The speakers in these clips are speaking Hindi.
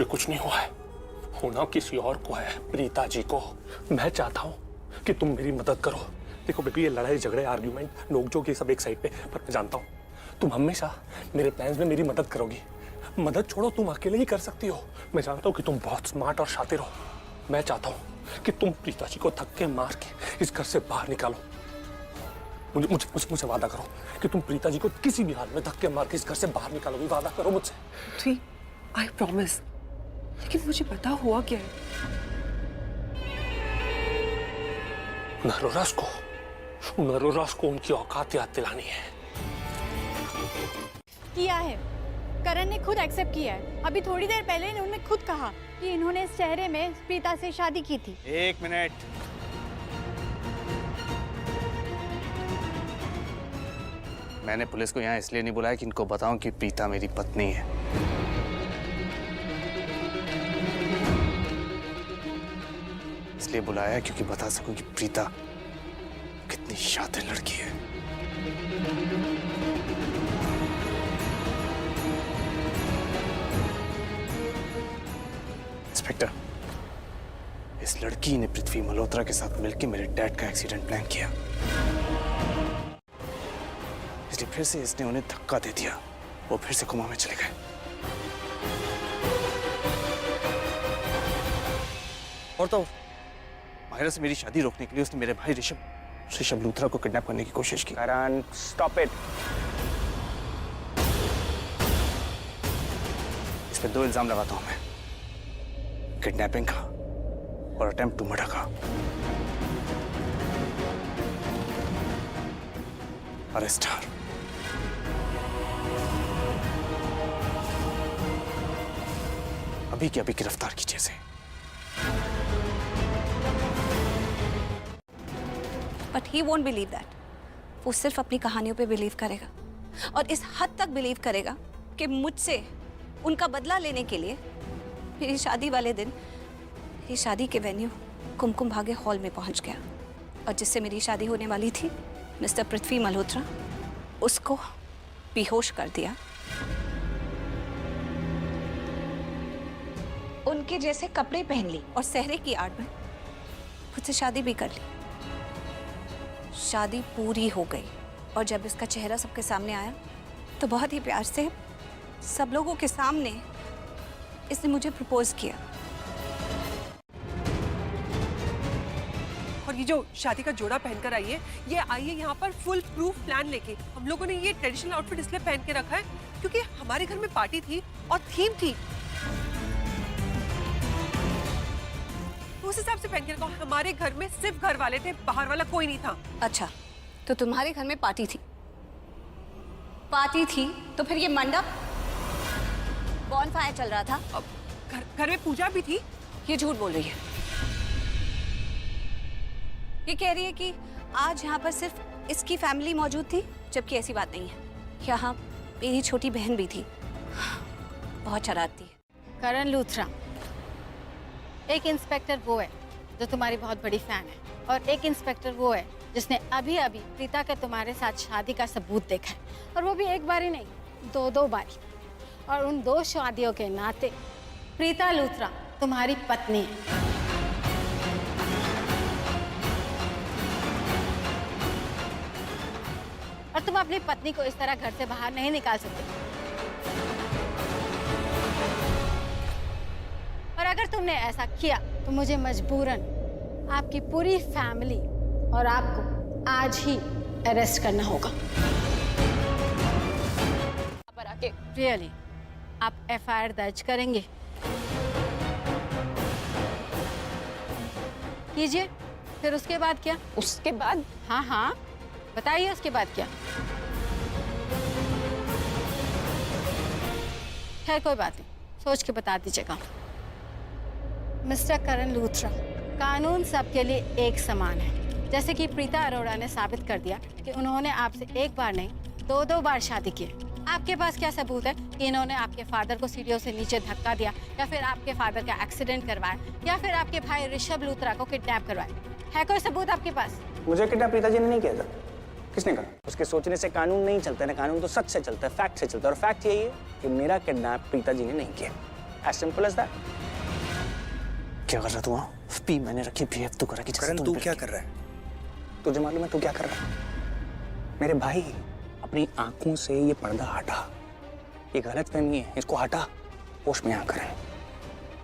मुझे कुछ नहीं हुआ है, होना किसी और को है, प्रीता जी को। मैं चाहता हूँ कि तुम मेरी मदद करो। देखो बेबी, ये लड़ाई झगड़े आर्ग्यूमेंट नोकझोंक ये सब एक साइड पे, पर मैं जानता हूँ तुम हमेशा मेरे प्लान्स में मेरी मदद करोगी। मदद छोड़ो, तुम अकेले ही कर सकती हो। मैं जानता हूँ कि तुम बहुत स्मार्ट और शातिर हो। मैं चाहता हूँ कि तुम प्रीता जी को धक्के मार के इस घर से बाहर निकालो। मुझे वादा करो कि तुम प्रीता जी को किसी भी हाल में धक्के मार के इस घर से बाहर निकालोगी। वादा करो मुझसे। पृथ्वी, आई प्रॉमिस। लेकिन मुझे पता हुआ क्या है। नरोरास को उनकी औकात याद दिलानी है। किया है, करण ने खुद एक्सेप्ट किया है। अभी थोड़ी देर पहले उन्होंने खुद कहा कि इन्होंने इस चेहरे में प्रीता से शादी की थी। एक मिनट, मैंने पुलिस को यहाँ इसलिए नहीं बुलाया कि इनको बताऊं कि प्रीता मेरी पत्नी है। इसलिए बुलाया क्योंकि बता सकूं कि प्रीता कितनी शातिर लड़की है। इंस्पेक्टर, इस लड़की ने पृथ्वी मल्होत्रा के साथ मिलकर मेरे डैड का एक्सीडेंट प्लान किया, इसलिए फिर से इसने उन्हें धक्का दे दिया। वो फिर से कोमा में चले गए। और तो माहिरा से मेरी शादी रोकने के लिए उसने मेरे भाई ऋषभ लूथरा को किडनैप करने की कोशिश की। करण, स्टॉप इट। इस पे 2 इल्जाम लगाता हूं मैं, किडनैपिंग का और अटेम्प्ट टू मर्डर का। अरेस्ट हर। अभी के अभी गिरफ्तार कीजिए इसे। But he won't believe that. वो सिर्फ अपनी कहानियों पे बिलीव करेगा, और इस हद तक बिलीव करेगा कि मुझसे उनका बदला लेने के लिए मेरी शादी वाले दिन मेरी शादी के वेन्यू कुमकुम भाग्य हॉल में पहुंच गया, और जिससे मेरी शादी होने वाली थी, मिस्टर पृथ्वी मल्होत्रा, उसको बेहोश कर दिया। उनके जैसे कपड़े पहन ली और सहरे की आड़ में मुझसे शादी भी कर ली। शादी पूरी हो गई, और जब इसका चेहरा सबके सामने आया तो बहुत ही प्यार से सब लोगों के सामने इसने मुझे प्रपोज किया। और ये जो शादी का जोड़ा पहनकर आई है, ये आई है यहाँ पर फुल प्रूफ प्लान लेके। हम लोगों ने ये ट्रेडिशनल आउटफिट इसलिए पहन के रखा है क्योंकि हमारे घर में पार्टी थी और थीम थी, उस हिसाब से पहन के रखा। हमारे घर में सिर्फ घर वाले थे, बाहर वाला कोई नहीं था। अच्छा, तो तुम्हारे घर में पार्टी थी? पार्टी थी तो फिर ये मंडप बॉनफायर चल रहा था? अब घर में पूजा भी थी। ये झूठ बोल रही है। ये कह रही है कि आज यहाँ पर सिर्फ इसकी फैमिली मौजूद थी, जबकि ऐसी बात नहीं है। यहाँ मेरी छोटी बहन भी थी, बहुत शरारती है। करण लूथरा, एक इंस्पेक्टर वो है जो तुम्हारी बहुत बड़ी फैन है, और एक इंस्पेक्टर वो है जिसने अभी अभी प्रीता के तुम्हारे साथ शादी का सबूत देखा है, और वो भी एक बारी नहीं, 2 बारी। और उन 2 शादियों के नाते प्रीता लूथरा तुम्हारी पत्नी है। और तुम अपनी पत्नी को इस तरह घर से बाहर नहीं निकाल सकते। और अगर तुमने ऐसा किया तो मुझे मजबूरन आपकी पूरी फैमिली और आपको आज ही अरेस्ट करना होगा। पर आके रियली आप एफआईआर दर्ज करेंगे? कीजिए। फिर उसके बाद क्या? उसके बाद? हाँ हाँ बताइए, उसके बाद क्या? खैर कोई बात नहीं, सोच के बता दीजिएगा। मिस्टर करण लूथरा, कानून सबके लिए एक समान है। जैसे कि प्रीता अरोड़ा ने साबित कर दिया कि उन्होंने आपसे एक बार नहीं 2 बार शादी की। आपके पास क्या सबूत है कि इन्होंने आपके फादर को सीढ़ियों से नीचे धक्का दिया, या फिर आपके फादर का एक्सीडेंट करवाया, या फिर आपके भाई ऋषभ लूथरा को किडनैप करवाया? है कोई सबूत आपके पास? मुझे किडनैप प्रीता जी ने नहीं किया था। किसने कहा? उसके सोचने से कानून नहीं चलता है ना, कानून तो सच से चलता है, फैक्ट से चलता है। और फैक्ट यही है कि मेरा किडनैप प्रीता जी ने नहीं किया। As simple as that. क्या कर रहा तू वहाँ? पी मैंने रखी, बिहेव तो करा कि जैसे करण तुम तू बिल्कुल- क्या कर रहा है? तुझे मालूम है तू क्या कर रहा है? मेरे भाई, अपनी आंखों से ये पर्दा हटा। ये गलत फहमी है, इसको हटा। होश में आकर है।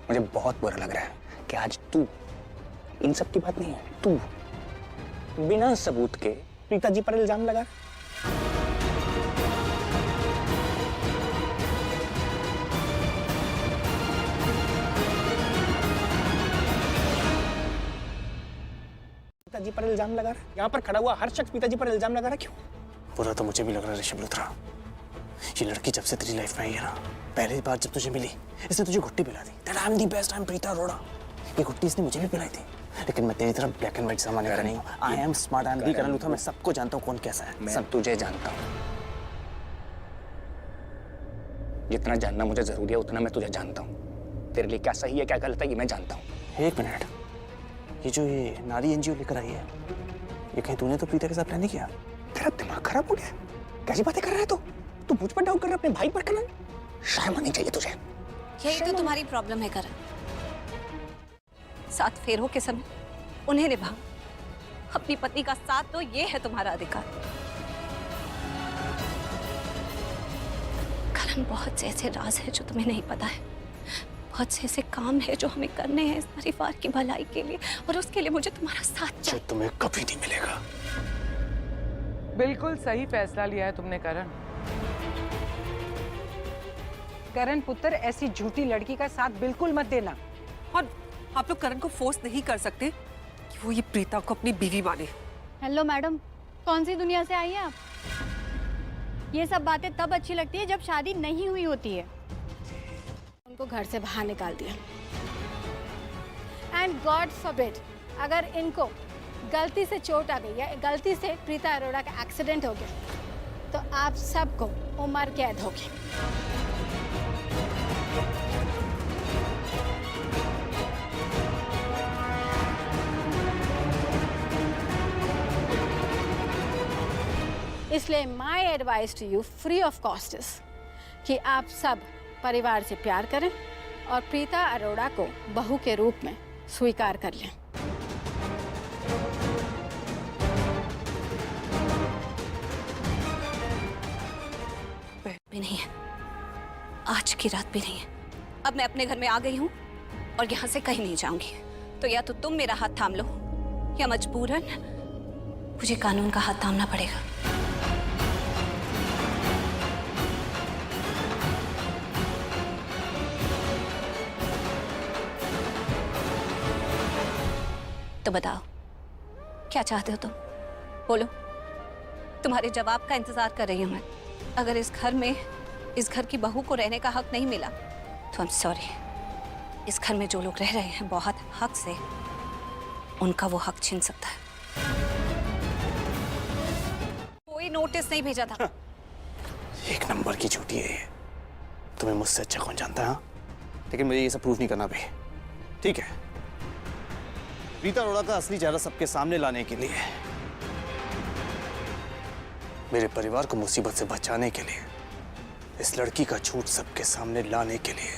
मुझे बहुत बुरा लग रहा है कि आज तू, इन सब की बात नहीं है, तू बिना सबूत के प्रीता जी पर इल्जाम लगा। पिताजी पर इल्जाम लगा रहा है। यहाँ पर खड़ा हुआ हर शख्स पिताजी पर इल्जाम लगा रहा है। क्यों? बुरा तो मुझे भी लग रहा है ऋषभ लूथरा। ये लड़की जब से तेरी लाइफ में आई है ना, पहली बार जब तुझे मिली, इसने तुझे घुट्टी पिला दी। That I'm the best, I'm Preeta Arora. ये घुट्टी इसने मुझे भी पिलाई थी, लेकिन मैं तेरी तरफ ब्लैक एंड व्हाइट जमाने का नहीं हूँ। I am smart, I am the Karan Luthra. मैं सबको जानता हूँ कौन कैसा है। मैं सब तुझे जानता हूँ। जितना जानना मुझे जरूरी है उतना मैं तुझे जानता हूँ। तेरे लिए क्या सही है क्या गलत है ये मैं जानता हूँ। एक मिनट, ये जो ये नारी एनजीओ लेकर आई है, ये कहीं तूने तो प्रीता के साथ प्लान नहीं किया? तेरा दिमाग खराब हो गया? कैसी बातें कर रहा है तू? तू मुझ पर डाउट कर रहा है, अपने भाई पर करना? शर्म आनी चाहिए तुझे। यही तो तुम्हारी प्रॉब्लम है करण। 7 फेरों के समय उन्हें निभाओ, अपनी पति का साथ दो, ये है तुम्हारा अधिकार। करण, बहुत से ऐसे राज है जो तुम्हें नहीं पता है, बहुत से ऐसे काम है जो हमें करने हैं इस परिवार की भलाई के लिए, और उसके लिए मुझे तुम्हारा साथ जो चाहिए। तुम्हें कभी नहीं मिलेगा। बिल्कुल सही फैसला लिया है तुमने करण। करण पुत्र, ऐसी झूठी लड़की का साथ बिल्कुल मत देना। और आप लोग करण को फोर्स नहीं कर सकते कि वो ये प्रीता को अपनी बीवी माने। हेलो मैडम, कौन सी दुनिया से आई हैं आप? ये सब बातें तब अच्छी लगती है जब शादी नहीं हुई होती है। उनको घर से बाहर निकाल दिया, एंड गॉड फॉरबिड अगर इनको गलती से चोट आ गई या गलती से प्रीता अरोड़ा का एक्सीडेंट हो गया तो आप सबको उम्र कैद होगी। इसलिए my advice to you free of cost is कि आप सब परिवार से प्यार करें और प्रीता अरोड़ा को बहू के रूप में स्वीकार कर लें। भी नहीं है, आज की रात भी नहीं है। अब मैं अपने घर में आ गई हूँ और यहाँ से कहीं नहीं जाऊंगी। तो या तो तुम मेरा हाथ थाम लो या मजबूरन मुझे कानून का हाथ थामना पड़ेगा। तो बताओ क्या चाहते हो तुम? बोलो, तुम्हारे जवाब का इंतजार कर रही हूं मैं। अगर इस घर में इस घर की बहू को रहने का हक नहीं मिला तो आई एम सॉरी। इस घर में जो लोग रह रहे हैं बहुत हक से, उनका वो हक छीन सकता है। कोई नोटिस नहीं भेजा था। एक नंबर की झूठी है ये। तुम्हें मुझसे अच्छा कौन जानता है? हाँ? लेकिन मुझे ये सब प्रूव नहीं करना भाई, ठीक है? प्रीता अरोड़ा का असली चेहरा सबके सामने लाने के लिए, मेरे परिवार को मुसीबत से बचाने के लिए, इस लड़की का झूठ सबके सामने लाने के लिए,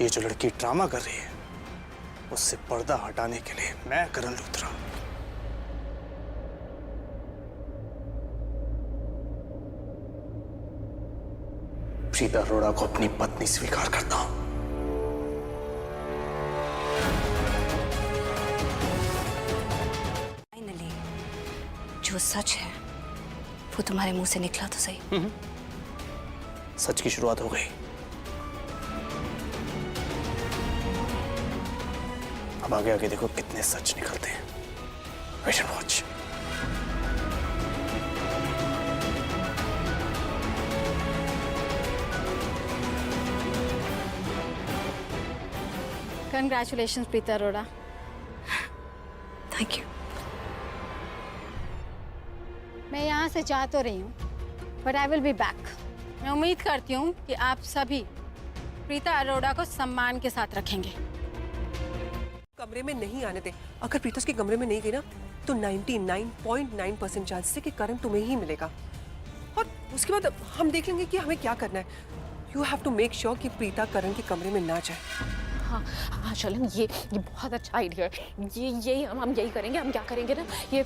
ये जो लड़की ड्रामा कर रही है उससे पर्दा हटाने के लिए मैं करण लूथरा प्रीता अरोड़ा को अपनी पत्नी स्वीकार करता हूं। फाइनली जो सच है वो तुम्हारे मुंह से निकला तो सही। सच की शुरुआत हो गई। अब आगे आगे देखो कितने सच निकलते हैं। Wait and watch. Congratulations Preeta Arora. Thank you. मैं यहाँ से जा तो रही हूँ, but I will be back. मैं उम्मीद करती हूँ कि आप सभी प्रीता अरोड़ा को सम्मान के साथ रखेंगे। कमरे में नहीं आने दे। अगर प्रीता उसके कमरे में नहीं गई ना तो 99.9% चांसेस है कि करण तुम्हें ही मिलेगा, और उसके बाद हम देख लेंगे कि हमें क्या करना है। You have to make sure कि प्रीता करण के कमरे में ना जाए। हाँ हाँ शलन, ये बहुत अच्छा आइडिया है। ये हम यही करेंगे। हम क्या करेंगे ना, ये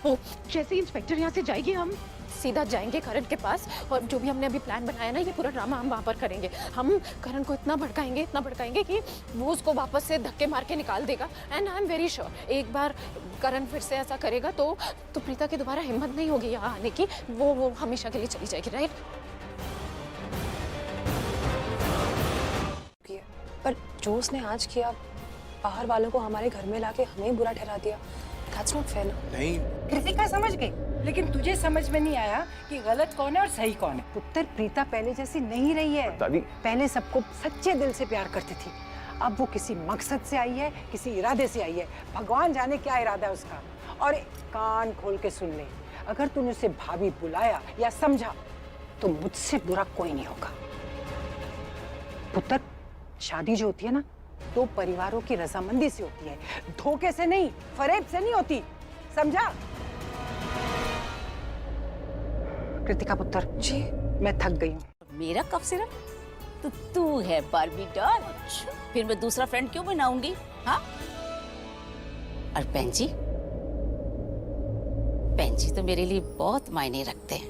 वो जैसे ही इंस्पेक्टर यहाँ से जाएगी हम सीधा जाएंगे करण के पास, और जो भी हमने अभी प्लान बनाया ना, ये पूरा ड्रामा हम वहाँ पर करेंगे। हम करण को इतना भड़काएंगे कि वो उसको वापस से धक्के मार के निकाल देगा। And I am very sure एक बार करण फिर से ऐसा करेगा तो प्रीता की दोबारा हिम्मत नहीं होगी यहाँ आने की। वो हमेशा के लिए चली जाएगी, राइट? पर जो उसने आज किया, बाहर वालों को हमारे घर में लाके हमें बुरा ठहरा दिया, दैट्स नॉट फेयर ना। नहीं, कृतिका समझ गई, लेकिन तुझे समझ में नहीं आया कि गलत कौन है और सही कौन है। पुत्र, प्रीता पहले जैसी नहीं रही है। दादी, पहले सबको सच्चे दिल से प्यार करती थी, अब वो किसी मकसद से आई है, किसी इरादे से आई है। भगवान जाने क्या इरादा है उसका। और कान खोल के सुन ले, अगर तूने उसे भाभी बुलाया या समझा तो मुझसे बुरा कोई नहीं होगा। पुत्र, शादी जो होती है ना, दो परिवारों की रजामंदी से होती है, धोखे से नहीं, फरेब से नहीं होती, समझा? कृतिका पुत्र जी, मैं थक गई हूँ। मेरा कफ सिरप? तो तू है बार्बी डॉल, फिर मैं दूसरा फ्रेंड क्यों बनाऊंगी? हाँ? और बहन जी तो मेरे लिए बहुत मायने रखते हैं।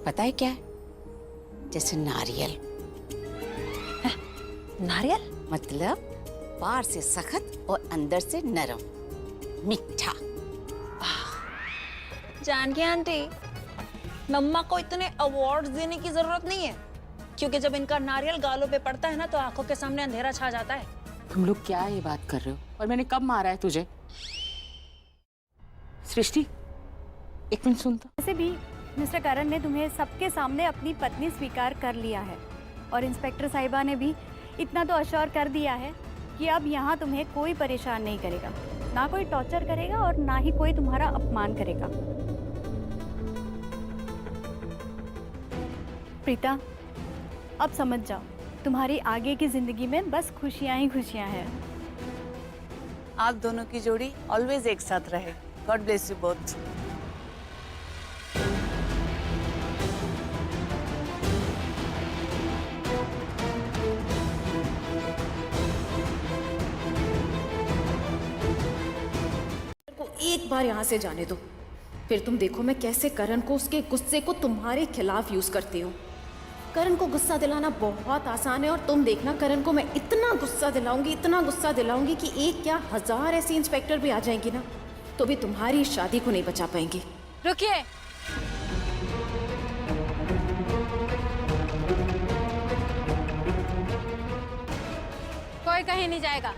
पता है क्या है? जैसे नारियल। नारियल? मतलब बाहर से सख्त और अंदर से नरम, मीठा। जानकी आंटी, मम्मा को इतने अवार्ड्स देने की जरूरत नहीं है, क्योंकि जब इनका नारियल गालों पे पड़ता है ना, तो आंखों के सामने अंधेरा छा जाता है। तुम लोग क्या ये बात कर रहे हो? और मैंने कब मारा है तुझे? सृष्टि, एक मिनट सुन तो। वैसे भी मिस्टर करण ने तुम्हें सबके सामने अपनी पत्नी स्वीकार कर लिया है, और इंस्पेक्टर साहिबा ने भी इतना तो अश्योर कर दिया है कि अब यहाँ तुम्हें कोई परेशान नहीं करेगा, ना कोई टॉर्चर करेगा और ना ही कोई तुम्हारा अपमान करेगा। प्रीता, अब समझ जाओ, तुम्हारी आगे की जिंदगी में बस खुशियाँ ही खुशियाँ हैं। आप दोनों की जोड़ी ऑलवेज एक साथ रहे। God bless you both. एक बार यहाँ से जाने दो, फिर तुम देखो मैं कैसे करण को, उसके गुस्से को तुम्हारे खिलाफ यूज करती हूँ। करण को गुस्सा दिलाना बहुत आसान है, और तुम देखना करण को मैं इतना गुस्सा दिलाऊंगी कि एक क्या 1000 ऐसी इंस्पेक्टर भी आ जाएंगी ना, तो भी तुम्हारी शादी को नहीं बचा पाएंगे। रुकिए, कोई कहीं नहीं जाएगा।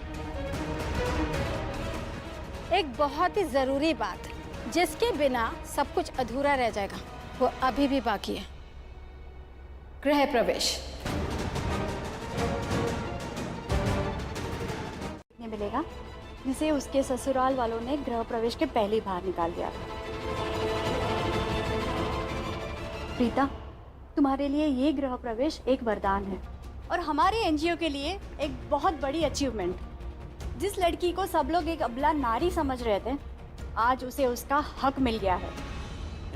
एक बहुत ही जरूरी बात, जिसके बिना सब कुछ अधूरा रह जाएगा, वो अभी भी बाकी है। गृह प्रवेश मिलेगा, जिसे उसके ससुराल वालों ने गृह प्रवेश के पहले ही बाहर निकाल दिया। प्रीता, तुम्हारे लिए ये गृह प्रवेश एक वरदान है, और हमारे एनजीओ के लिए एक बहुत बड़ी अचीवमेंट। जिस लड़की को सब लोग एक अबला नारी समझ रहे थे, आज उसे उसका हक मिल गया है।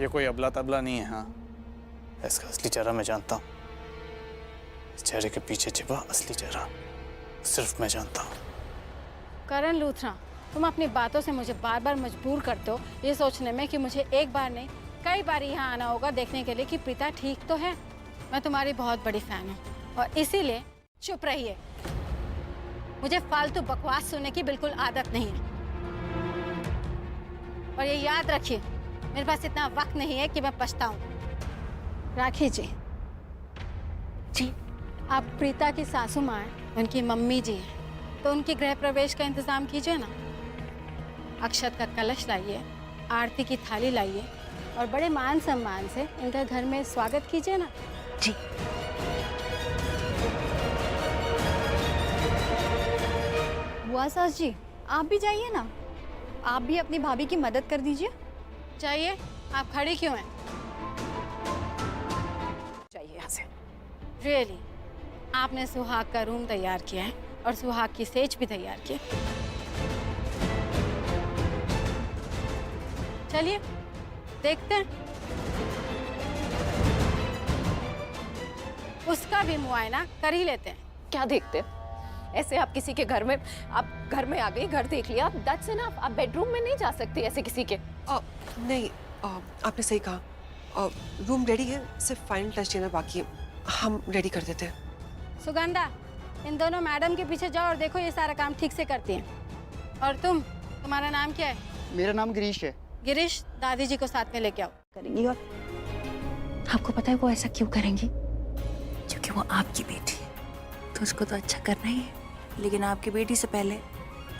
ये कोई अबला तबला नहीं है। हाँ, इसका असली चेहरा मैं जानता हूँ। इस चेहरे के पीछे छिपा असली चेहरा सिर्फ मैं जानता हूँ। करण लूथरा, तुम अपनी बातों से मुझे बार बार मजबूर करते हो ये सोचने में कि मुझे एक बार नहीं कई बार यहाँ आना होगा देखने के लिए कि प्रीता ठीक तो है। मैं तुम्हारी बहुत बड़ी फैन हूँ, और इसीलिए चुप रहिए। मुझे फालतू बकवास सुनने की बिल्कुल आदत नहीं है, और ये याद रखिए, मेरे पास इतना वक्त नहीं है कि मैं पछताऊं। राखी जी, आप प्रीता की सासू माँ हैं, उनकी मम्मी जी हैं, तो उनके गृह प्रवेश का इंतजाम कीजिए ना। अक्षत का कलश लाइए, आरती की थाली लाइए, और बड़े मान सम्मान से इनका घर में स्वागत कीजिए ना। जी। बुआ सास जी, आप भी जाइए ना, आप भी अपनी भाभी की मदद कर दीजिए। चाहिए? आप खड़ी क्यों हैं? चाहिए यहाँ से। रियली? आपने सुहाग का रूम तैयार किया है और सुहाग की सेज भी तैयार की है। चलिए देखते हैं। उस का भी मुआयना कर ही लेते हैं। क्या देखते? ऐसे आप किसी के घर में, आप घर में आ गई, घर देख लिया, दैट्स इनफ। आप बेडरूम में नहीं जा सकते ऐसे किसी के। नहीं, आपने सही कहा। रूम रेडी है, सिर्फ फाइनल टच देना बाकी है। हम रेडी कर देते हैं। सुगंधा, इन दोनों मैडम के पीछे जाओ और देखो ये सारा काम ठीक से करती हैं। और तुम्हारा नाम क्या है? मेरा नाम गिरीश है। गिरीश, दादी जी को साथ में लेके आओ। करेंगी। और आपको पता है वो ऐसा क्यों करेंगी? क्योंकि वो आपकी बेटी है, तो उसको तो अच्छा करना ही है। लेकिन आपकी बेटी से पहले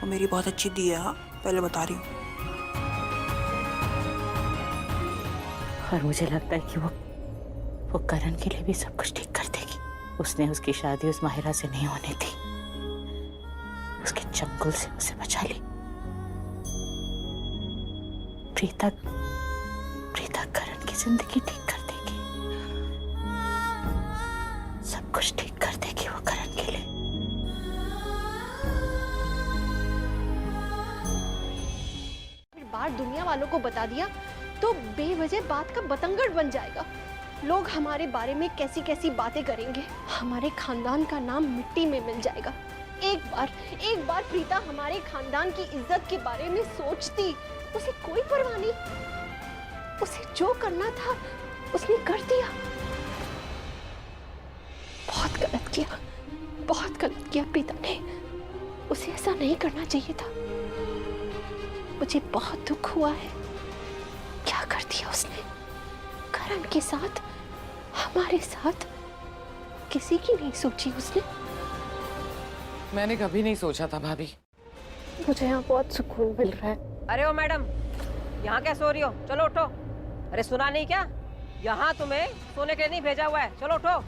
वो मेरी बहुत अच्छी दी है। हाँ, पहले बता रही हूँ। और मुझे लगता है कि वो करण के लिए भी सब कुछ ठीक कर देगी। उसने उसकी शादी उस माहिरा से नहीं होने दी, उसके चंगुल से उसे बचा ली। प्रीता करण की जिंदगी ठीक कर देगी, सब कुछ ठीक कर देगी वो करण के लिए। बार दुनिया वालों को बता दिया तो बेवजह बात का बतंगड़ बन जाएगा। लोग हमारे बारे में कैसी कैसी बातें करेंगे, हमारे खानदान का नाम मिट्टी में मिल जाएगा। एक बार प्रीता हमारे खानदान की इज्जत के बारे में सोचती, उसे कोई परवाह नहीं। उसे जो करना था उसने कर दिया। बहुत गलत किया प्रीता ने। उसे ऐसा नहीं करना चाहिए था। मुझे बहुत दुख हुआ है। क्या कर दिया उसने? करण के साथ, हमारे साथ किसी की नहीं सोची उसने। मैंने कभी नहीं सोचा था भाभी। मुझे यहाँ बहुत सुकून मिल रहा है। अरे ओ मैडम, यहाँ क्या सो रही हो? चलो उठो। अरे सुना नहीं क्या? यहाँ तुम्हें सोने के लिए नहीं भेजा हुआ है। चलो उठो।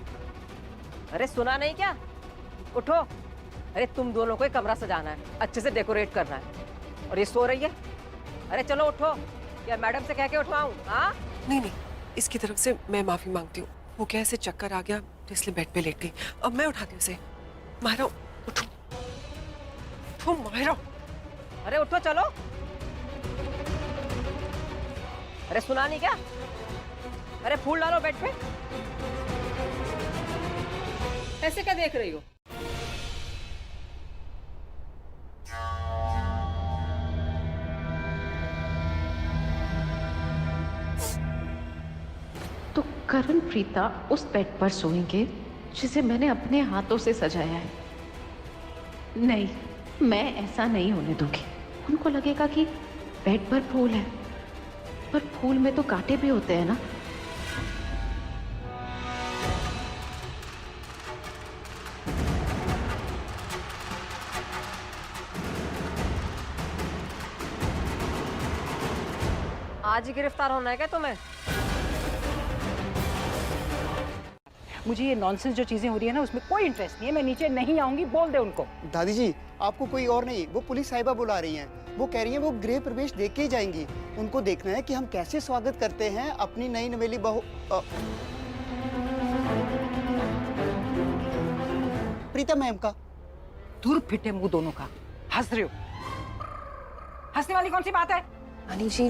अरे सुना नहीं क्या? उठो। अरे तुम दोनों को एक कमरा सजाना है, अच्छे से डेकोरेट करना है, और ये सो रही है। अरे चलो उठो, या मैडम से कह के उठवाऊं? हाँ? नहीं, इसकी तरफ से मैं माफी मांगती हूँ। वो क्या ऐसे चक्कर आ गया तो इसलिए बेड पे लेट गई। अब मैं उठाती हूँ उसे। माहिरा, उठो। उठो माहिरा। अरे उठो, चलो। अरे सुना नहीं क्या? अरे फूल डालो बेड पे। ऐसे क्या देख रही हो? तो करण प्रीता उस बेड पर सोएंगे जिसे मैंने अपने हाथों से सजाया है। नहीं, मैं ऐसा नहीं होने दूंगी। उनको लगेगा कि बेड पर फूल है, पर फूल में तो कांटे भी होते हैं ना। आज ही गिरफ्तार होना है क्या तुम्हें? मुझे ये नॉनसेंस जो चीजें हो रही है ना, उसमें कोई इंटरेस्ट नहीं है। मैं नीचे नहीं आऊंगी, बोल दे उनको। दादी जी, आपको कोई और नहीं, वो पुलिस साहिबा बुला रही हैं। वो कह रही हैं वो गृह प्रवेश देख के ही जाएंगी। उनको देखना है कि हम कैसे स्वागत करते हैं अपनी नई नवेली बहू प्रीता मैम का। दूर फिटे मुंह दोनों का। हंस रहे हो? हंसने वाली कौन सी बात है? नानी जी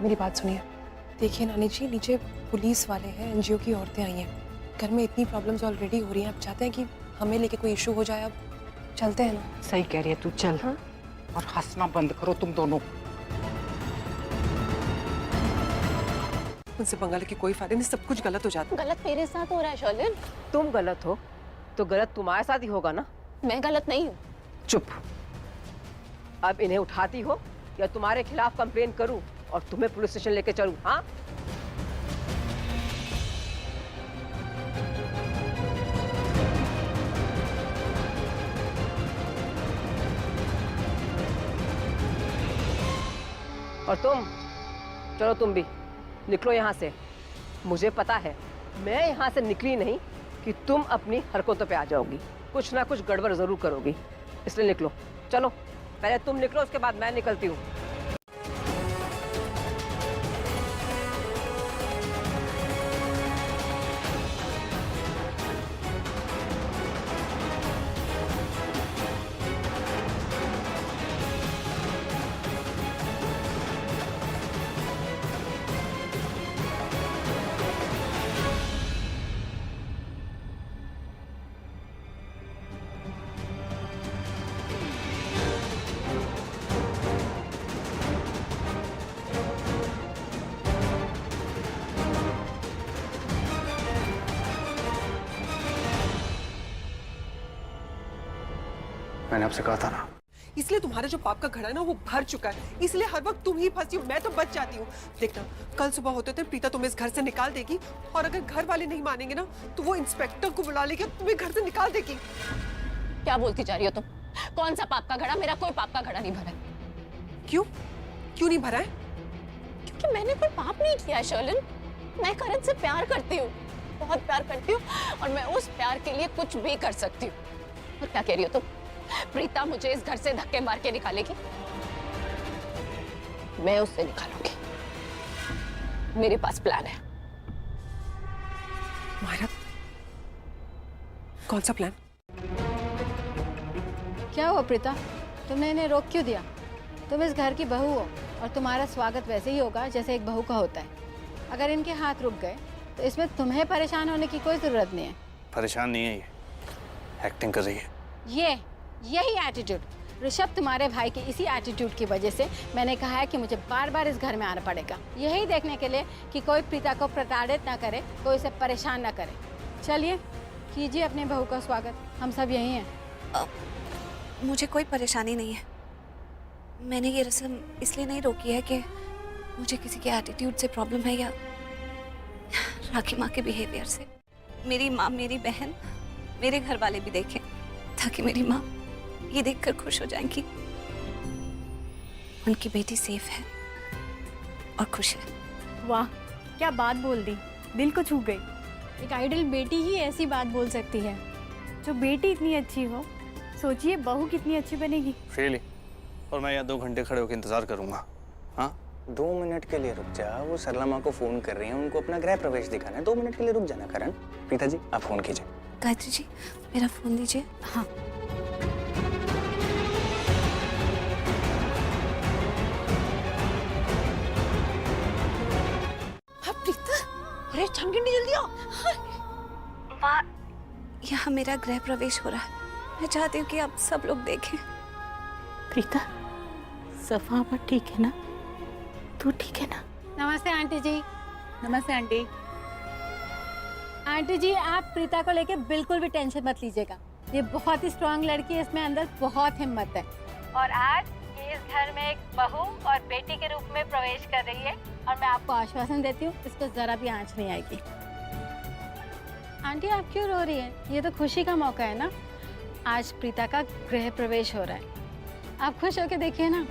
मेरी बात सुनिए। देखिए नानी जी, नीचे पुलिस वाले हैं, एनजीओ की औरतें आई हैं। घर में इतनी प्रॉब्लम्स ऑलरेडी हो रही हैं। आप चाहते हैं कि हमें लेके कोई इशू हो जाए? अब चलते हैं ना। सही कह रही है तू, चल। हाँ? और हंसना बंद करो तुम दोनों। उनसे पंगा लेके कोई फायदा नहीं, सब कुछ गलत हो जाता। गलत मेरे साथ हो रहा है शर्लिन। तुम गलत हो तो गलत तुम्हारे साथ ही होगा ना। मैं गलत नहीं हूँ। चुप। अब इन्हें उठाती हो या तुम्हारे खिलाफ कंप्लेन करूं और तुम्हें पुलिस स्टेशन लेके चलूं? हाँ? और तुम, चलो तुम भी निकलो यहाँ से। मुझे पता है मैं यहाँ से निकली नहीं कि तुम अपनी हरकतों पे आ जाओगी। कुछ ना कुछ गड़बड़ जरूर करोगी, इसलिए निकलो। चलो, पहले तुम निकलो, उसके बाद मैं निकलती हूँ। मैंने आपसे कहा था ना। इसलिए तुम्हारा जो पाप का घड़ा है ना वो भर चुका है, इसलिए हर वक्त तुम ही फंसी हो, मैं तो बच जाती हूँ। देखना कल सुबह होते होते प्रीता तुम्हें इस घर से निकाल देगी, और अगर घर वाले नहीं मानेंगे ना तो वो इंस्पेक्टर को बुला लेके तुम्हें घर से निकाल देगी। क्या बोलती जा रही हो तुम? कौन सा पाप का घड़ा? मेरा कोई पाप का घड़ा नहीं भरा है। क्यों क्यों नहीं भरा है? क्योंकि मैंने कोई पाप नहीं किया शर्लिन। मैं करण से प्यार करती हूँ, बहुत प्यार करती हूँ, और मैं उस प्यार के लिए कुछ भी कर सकती हूँ। और क्या कह रही हो तुम? प्रीता मुझे इस घर से धक्के मार के निकालेगी? मैं उससे निकालूंगी। मेरे पास प्लान है। मायरा, कौन सा प्लान? क्या हुआ प्रीता, तुमने इन्हें रोक क्यों दिया? तुम इस घर की बहू हो और तुम्हारा स्वागत वैसे ही होगा जैसे एक बहू का होता है। अगर इनके हाथ रुक गए तो इसमें तुम्हें परेशान होने की कोई जरूरत नहीं है। परेशान नहीं है, ये एक्टिंग कर रही है। यही एटीट्यूड ऋषभ, तुम्हारे भाई के इसी एटीट्यूड की वजह से मैंने कहा है कि मुझे बार बार इस घर में आना पड़ेगा, यही देखने के लिए कि कोई प्रीता को प्रताड़ित ना करे, कोई उसे परेशान ना करे। चलिए कीजिए अपने बहू का स्वागत, हम सब यही हैं। मुझे कोई परेशानी नहीं है। मैंने ये रस्म इसलिए नहीं रोकी है कि मुझे किसी के एटीट्यूड से प्रॉब्लम है या राखी माँ के बिहेवियर से। मेरी माँ, मेरी बहन, मेरे घर वाले भी देखें, ताकि मेरी माँ ये देखकर खुश हो जाएंगी उनकी बेटी सेफ है और खुश है। वाह, क्या बात बोल दी, दिल को छू गई। एक आइडल बेटी ही ऐसी बात बोल सकती है। जो बेटी इतनी अच्छी हो, सोचिए बहू कितनी अच्छी बनेगी। रियली? और मैं यहाँ 2 घंटे खड़े होकर इंतजार करूंगा? हाँ, 2 मिनट के लिए रुक जा। वो सरला माँ को फोन कर रही हैं, उनको अपना गृह प्रवेश दिखाना है। 2 मिनट के लिए रुक जाना करण। प्रीता जी आप फोन कीजिए। गायत्री जी मेरा फोन दीजिए। हाँ। प्रीता, अरे छमगिंडी जल्दी आओ। माँ, यहाँ मेरा गृह प्रवेश हो रहा है। मैं चाहती हूँ कि आप सब लोग देखें। प्रीता, सफा पर ठीक है ना? तू ठीक है ना? नमस्ते आंटी जी। नमस्ते आंटी। आंटी जी आप प्रीता को लेके बिल्कुल भी टेंशन मत लीजिएगा, ये बहुत ही स्ट्रांग लड़की है, इसमें अंदर बहुत हिम्मत है। और आज ये इस घर में एक बहू और बेटी के रूप में प्रवेश कर रही है, और मैं आपको आश्वासन देती हूँ इसको जरा भी आंच नहीं आएगी। आंटी आप क्यों रो रही हैं? ये तो खुशी का मौका है ना, आज प्रीता का गृह प्रवेश हो रहा है, आप खुश होके देखिए ना।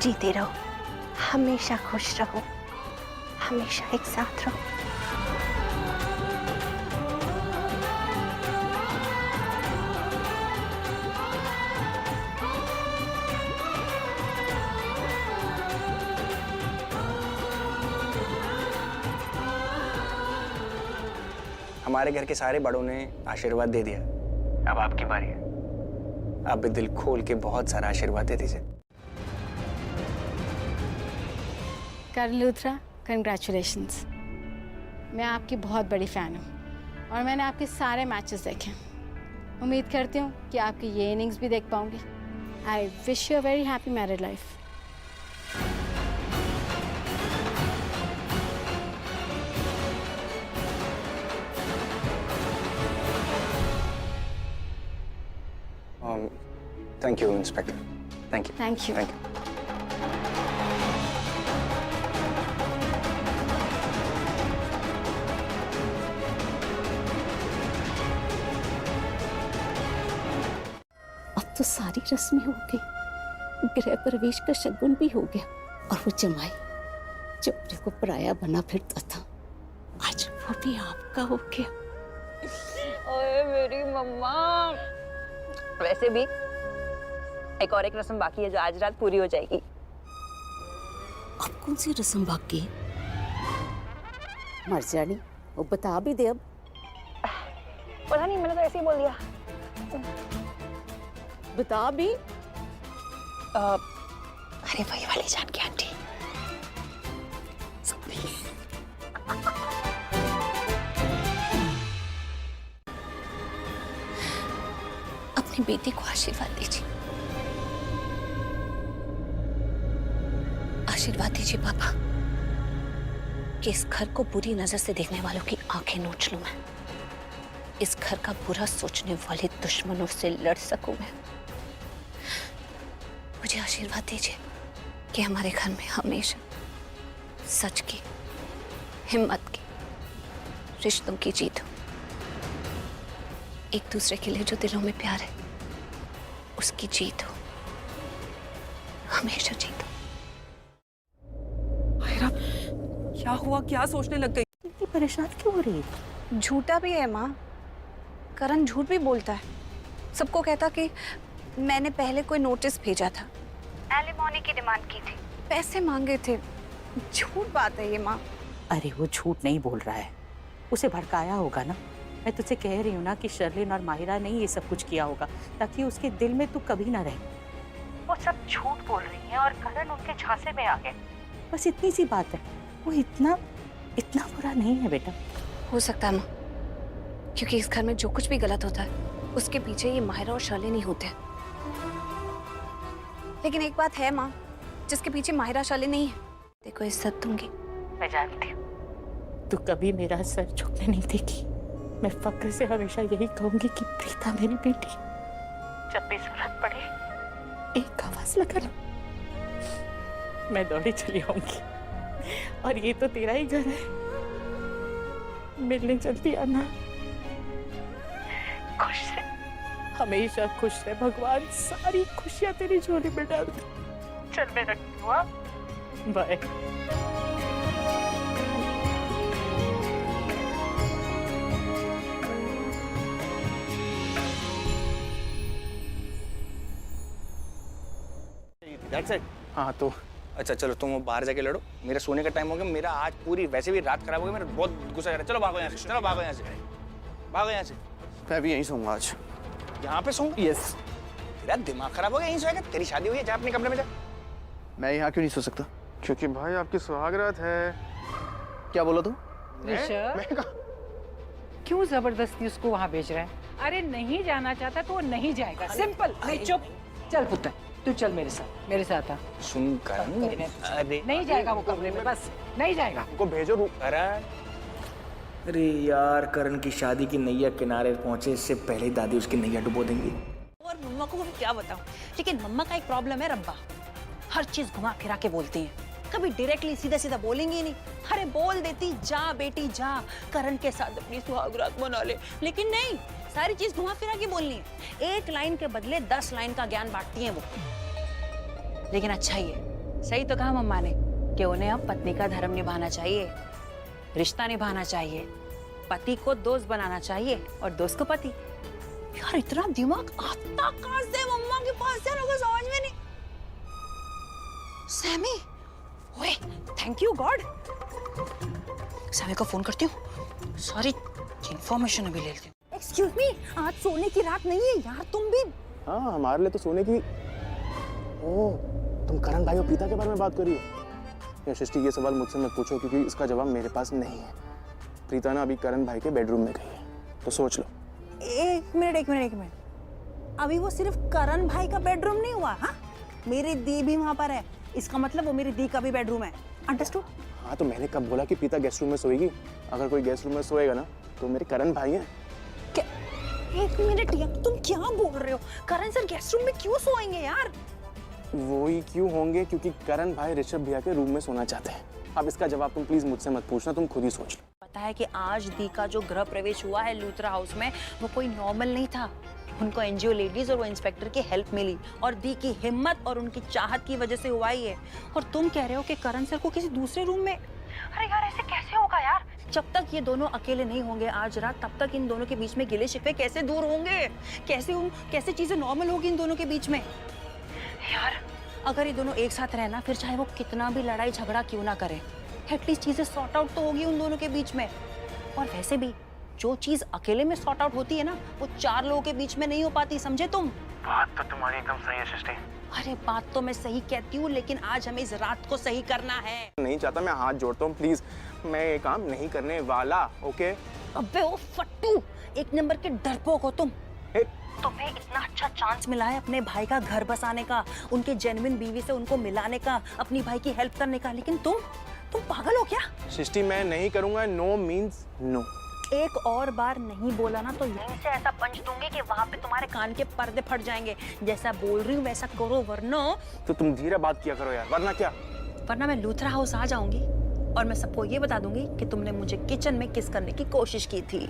जीते रहो, हमेशा खुश रहो, हमेशा एक साथ रहो। हमारे घर के सारे बड़ों ने आशीर्वाद दे दिया, अब आपकी बारी है। आप भी दिल खोल के बहुत सारा आशीर्वाद दे दीजिए। करण लूथरा, कंग्रेचुलेशंस। मैं आपकी बहुत बड़ी फ़ैन हूँ और मैंने आपके सारे मैचेस देखे। उम्मीद करती हूँ कि आपकी ये इनिंग्स भी देख पाऊँगी। I wish you a very happy married life. Thank you inspector. Thank you. Thank you. Thank you. अब तो सारी रस्में हो गई, गृह प्रवेश का शगुन भी हो गया। और वो जमाई जो अपने को पराया बना फिरता था, आज वो भी आपका हो गया। ओए मेरी मम्मा। वैसे भी एक और रस्म बाकी है जो आज रात पूरी हो जाएगी। अब कौन सी रस्म बाकी है? मर जानी, वो बता भी दे अब। पता नहीं, मैंने तो ऐसे ही बोल दिया। बता भी। अरे वही वाली जानकी आंटी। अपनी बेटी को आशीर्वाद दीजिए, आशीर्वाद दीजिए पापा कि इस घर को बुरी नजर से देखने वालों की आंखें नोच लूं मैं, इस घर का बुरा सोचने वाले दुश्मनों से लड़ सकूं मैं। मुझे आशीर्वाद दीजिए कि हमारे घर में हमेशा सच की, हिम्मत की, रिश्तों की जीत हो। एक दूसरे के लिए जो दिलों में प्यार है उसकी जीत हो, हमेशा जीत हो। माहिरा, क्या हुआ? क्या सोचने लग गई? इतनी परेशान क्यों हो रही है? झूठा भी है माँ, करण झूठ भी बोलता है। सबको कहता कि मैंने पहले कोई नोटिस भेजा था, एलिमोनी की डिमांड की थी, पैसे मांगे थे। झूठ बात है ये माँ। अरे वो झूठ नहीं बोल रहा है, उसे भड़काया होगा ना। मैं तुझसे कह रही हूँ ना कि शर्लिन और माहिरा ने ये सब कुछ किया होगा ताकि उसके दिल में तू कभी ना रहे। वो सब झूठ बोल रही है और करण उनके झांसे में आ गए, बस इतनी सी बात है। वो इतना बुरा नहीं है बेटा। हो सकता है माँ, क्योंकि इस घर में जो कुछ भी गलत होता है उसके पीछे ये माहिरा और शर्लिन ही होते हैं। लेकिन एक बात है माँ, जिसके पीछे माहिरा शर्लिन नहीं है, देखो इज्जत दूंगी। मैं जानती हूँ तू कभी मेरा सर झुकने नहीं देगी। मैं फक्र से हमेशा यही कहूंगी कि प्रीता मेरी बेटी, जब भी जरूरत पड़े एक आवाज लगाना, मैं दौड़ी चली आऊंगी। और ये तो तेरा ही घर है, मिलने जल्दी आना। खुश रह, हमेशा खुश रह। भगवान सारी खुशियां तेरी झोली में डाल दे। चल मैं रखती हूँ, बाय। That's it? हाँ तो अच्छा चलो तुम बाहर जाके लड़ो, मेरा सोने का टाइम हो गया। मेरा आज पूरी वैसे भी रात खराब हो गई, मेरा बहुत गुस्सा आ रहा है। चलो भागो यहाँ से, चलो भागो यहाँ से, भागो यहाँ से। मैं भी यहीं सोऊंगा आज। यहाँ पे सोऊं? यस। तेरा दिमाग खराब हो गया, यहीं सोएगा? तेरी शादी हुई है, जा अपने कमरे में जा। मैं यहाँ क्यों नहीं सो सकता? क्योंकि भाई आपकी सुहागरात है। क्या बोला तू? ऋषभ, क्यों जबरदस्ती उसको वहाँ भेज रहा है? अरे नहीं जाना चाहता तो वो नहीं जाएगा, सिंपल। नहीं चुप, चल पुत्र तू चल मेरे साथ आ। सुन करण, अरे नहीं जाएगा वो कमरे में, बस नहीं जाएगा। उनको भेजो करण। अरे यार, करण की शादी की नैया किनारे पहुंचे इससे पहले ही दादी उसकी नैया डुबो देंगी। और मम्मा को मैं क्या बताऊं, लेकिन मम्मा का एक प्रॉब्लम है रब्बा, हर चीज घुमा फिरा के बोलती हैं, कभी डायरेक्टली सीधा सीधा बोलेंगी ही नहीं। अरे बोल देती जा बेटी जा, करण के साथ अपनी सुहागरात मना ले, लेकिन नहीं, सारी चीज घुमा फिरा के बोलनी है। एक लाइन के बदले 10 लाइन का ज्ञान बांटती हैं वो। लेकिन अच्छा ही है, सही तो कहा मम्मा ने कि उन्हें अब पत्नी का धर्म निभाना चाहिए, रिश्ता निभाना चाहिए, पति को दोस्त बनाना चाहिए और दोस्त को पति। यार इतना दिमाग आता कहां से मम्मा के पास है, लोगों को समझ में नहीं। सैमी, ओए थैंक यू गॉड। सैमी को फोन करती हूँ, सारी इंफॉर्मेशन अभी ले लेती हूँ। एक्सक्यूज मी, आज सोने की रात नहीं है यार, तुम भी। हाँ हमारे लिए तो सोने की। ओह, तुम करण भाई और प्रीता के बारे में बात कर रही हो? या सृष्टि, ये सवाल मुझसे मत पूछो क्योंकि इसका जवाब मेरे पास नहीं है। प्रीता ना अभी करण भाई के बेडरूम में गई है, तो सोच लो। एक मिनट, अभी वो सिर्फ करण भाई का बेडरूम नहीं हुआ। हाँ, मेरी दी भी वहाँ पर है, इसका मतलब वो मेरी दी का भी बेडरूम है। अंडरस्टूड? हाँ तो मैंने कब बोला कि प्रीता गेस्ट रूम में सोएगी? अगर कोई गेस्ट रूम में सोएगा ना तो मेरे करण भाई हैं। क्या? एक मिनट यार, तुम क्या बोल रहे हो? करण सर गेस्ट रूम में क्यों सोएंगे यार? वो ही क्यों होंगे, क्योंकि करण भाई ऋषभ भैया के रूम में सोना चाहते हैं। अब इसका जवाब तुम प्लीज मुझसे मत पूछना, तुम खुद ही सोच लो। पता है कि आज दी का जो गृह प्रवेश हुआ है लूथरा हाउस में, वो कोई नॉर्मल नहीं था, उनको एनजीओ लेडीज और वो इंस्पेक्टर की हेल्प मिली और दी की हिम्मत और उनकी चाहत की वजह से हुआ ही है। और तुम कह रहे हो कि करण सर को किसी दूसरे रूम में? अरे यार ऐसे कैसे होगा यार? जब तक ये दोनों अकेले नहीं होंगे आज रात, तब तक इन दोनों के बीच में गिले शिकवे कैसे दूर होंगे? कैसे चीजें नॉर्मल होगी इन दोनों के बीच में? यार अगर ये दोनों एक साथ रहना, फिर चाहे वो कितना भी लड़ाई झगड़ा क्यों ना करे, एटलीस्ट चीजें सॉर्ट आउट तो होगी उन दोनों के बीच में। और वैसे भी जो चीज अकेले में सॉर्ट आउट होती है ना, वो 4 लोगों के बीच में नहीं हो पाती, समझे तुम? बात तो तुम्हारी एकदम सही है सृष्टि। अरे बात तो मैं सही कहती हूँ, लेकिन आज हमें इस रात को सही करना है। नहीं चाहता, मैं हाथ जोड़ता हूँ, प्लीज मैं ये काम नहीं करने वाला। ओके? अबे ओ फट्टू, एक नंबर के डरपोक हो तुम। तुम्हें इतना अच्छा चांस मिला है अपने भाई का घर बसाने का, उनके जेन्युइन बीवी से उनको मिलाने का, अपनी भाई की हेल्प करने का, लेकिन तुम पागल हो क्या? सृष्टि मैं नहीं करूंगा। No means no. एक और बार नहीं बोला ना तो यहीं से ऐसा पंच दूंगी कि वहाँ पे तुम्हारे कान के पर्दे फट जाएंगे। जैसा बोल रही हूँ वैसा करो, वरना तो तुम धीरे बात किया करो यार, वरना क्या? वरना मैं लूथरा हाउस आ जाऊंगी और मैं सबको ये बता दूंगी कि तुमने मुझे किचन में किस करने की कोशिश की थी।